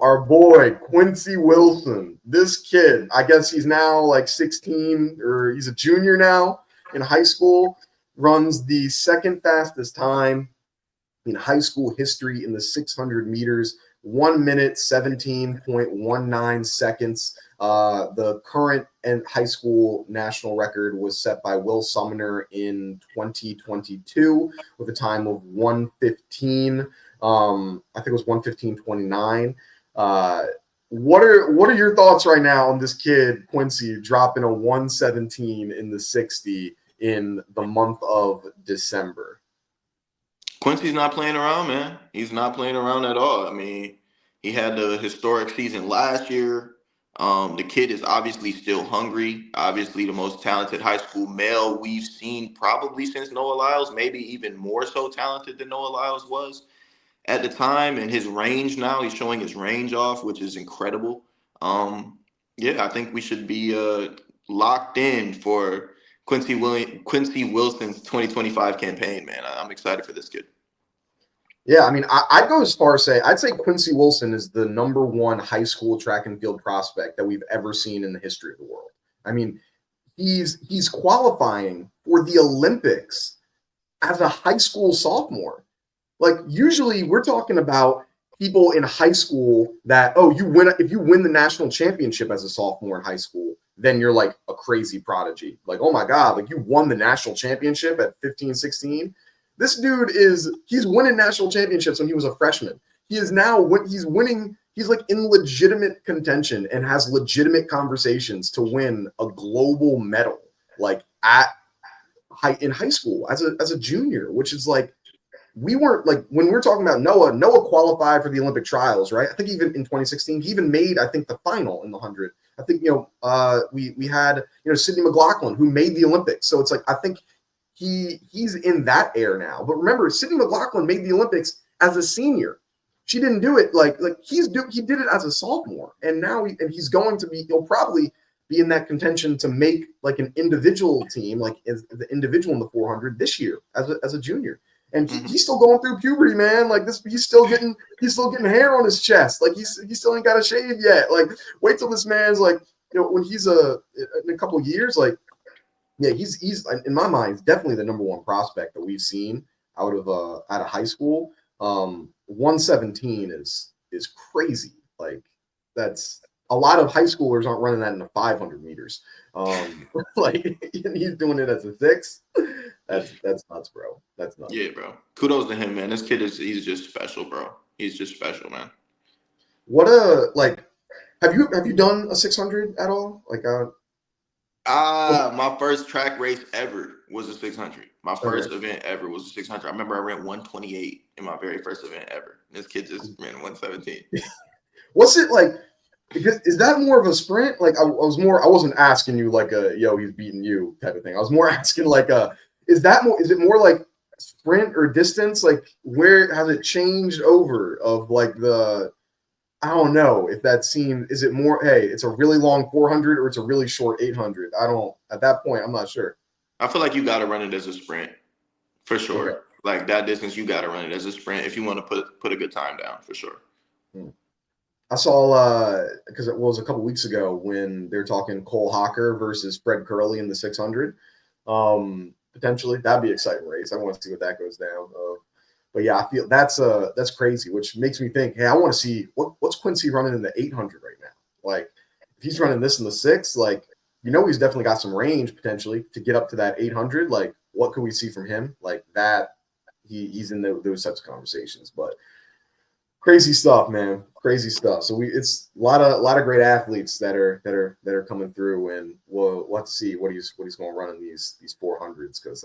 our boy Quincy Wilson. This kid, I guess he's now like 16 or he's a junior now in high school, runs the second fastest time in high school history in the 600 meters, 1 minute 17.19 seconds. The current and high school national record was set by Will Sumner in 2022 with a time of 1:15. I think it was 1:15.29. What are your thoughts right now on this kid Quincy dropping a 1:17 in the 60 in the month of December? Quincy's not playing around, man. He's not playing around at all. I mean, he had the historic season last year. The kid is obviously still hungry. Obviously, the most talented high school male we've seen probably since Noah Lyles, maybe even more so talented than Noah Lyles was at the time. And his range now, he's showing his range off, which is incredible. Yeah, I think we should be locked in for Quincy Wilson's 2025 campaign, man. I'm excited for this kid. Yeah, I mean, I'd go as far as I'd say Quincy Wilson is the number one high school track and field prospect that we've ever seen in the history of the world. I mean, he's qualifying for the Olympics as a high school sophomore. Like usually we're talking about people in high school that, oh, if you win the national championship as a sophomore in high school, then you're like a crazy prodigy. Like, oh my God, like you won the national championship at 15, 16. This dude he's winning national championships when he was a freshman. He is now he's winning, he's like in legitimate contention and has legitimate conversations to win a global medal, like in high school as a junior, which is like, we weren't like when we were talking about Noah qualified for the Olympic trials, right? I think even in 2016, he even made, I think, the final in the 100. I think, we had, Sydney McLaughlin who made the Olympics. So it's like, I think he's in that air now. But remember, Sydney McLaughlin made the Olympics as a senior. She didn't do it he did it as a sophomore. And now he's going to he'll probably be in that contention to make like an individual team, like as the individual in the 400 this year as a junior. And he's still going through puberty, man. Like this, he's still getting hair on his chest. Like he still ain't got a shave yet. Like wait till this man's like, when he's in a couple of years, like, yeah, he's in my mind, he's definitely the number one prospect that we've seen out of high school. 1:17 is crazy. Like that's a lot of high schoolers aren't running that in the 500 meters. Like he's doing it as a 6. That's nuts, bro. That's nuts. Yeah, bro. Kudos to him, man. This kid he's just special, bro. He's just special, man. What have you done a 600 at all? Like my first track race ever was a 600. My first event ever was a 600. I remember I ran 1:28 in my very first event ever. This kid just ran 1:17. What's it like? Because is that more of a sprint? Like I wasn't asking you like he's beating you type of thing. I was more asking like is it more like sprint or distance? Like where has it changed over of like I don't know if is it more, hey, it's a really long 400 or it's a really short 800. At that point, I'm not sure. I feel like you got to run it as a sprint for sure. Okay. Like that distance, you got to run it as a sprint if you want to put a good time down for sure. I saw because it was a couple weeks ago when they're talking Cole Hocker versus Fred Curley in the 600. Potentially that'd be an exciting race. I want to see what that goes down. But yeah, I feel that's crazy, which makes me think, hey, I want to see what's Quincy running in the 800 right now. Like if he's running this in the 6, like he's definitely got some range potentially to get up to that 800. Like what could we see from him? Like that he's in those types of conversations. But crazy stuff, man. Crazy stuff. So it's a lot of great athletes that are coming through, and we'll have to see what he's going to run in these 400s because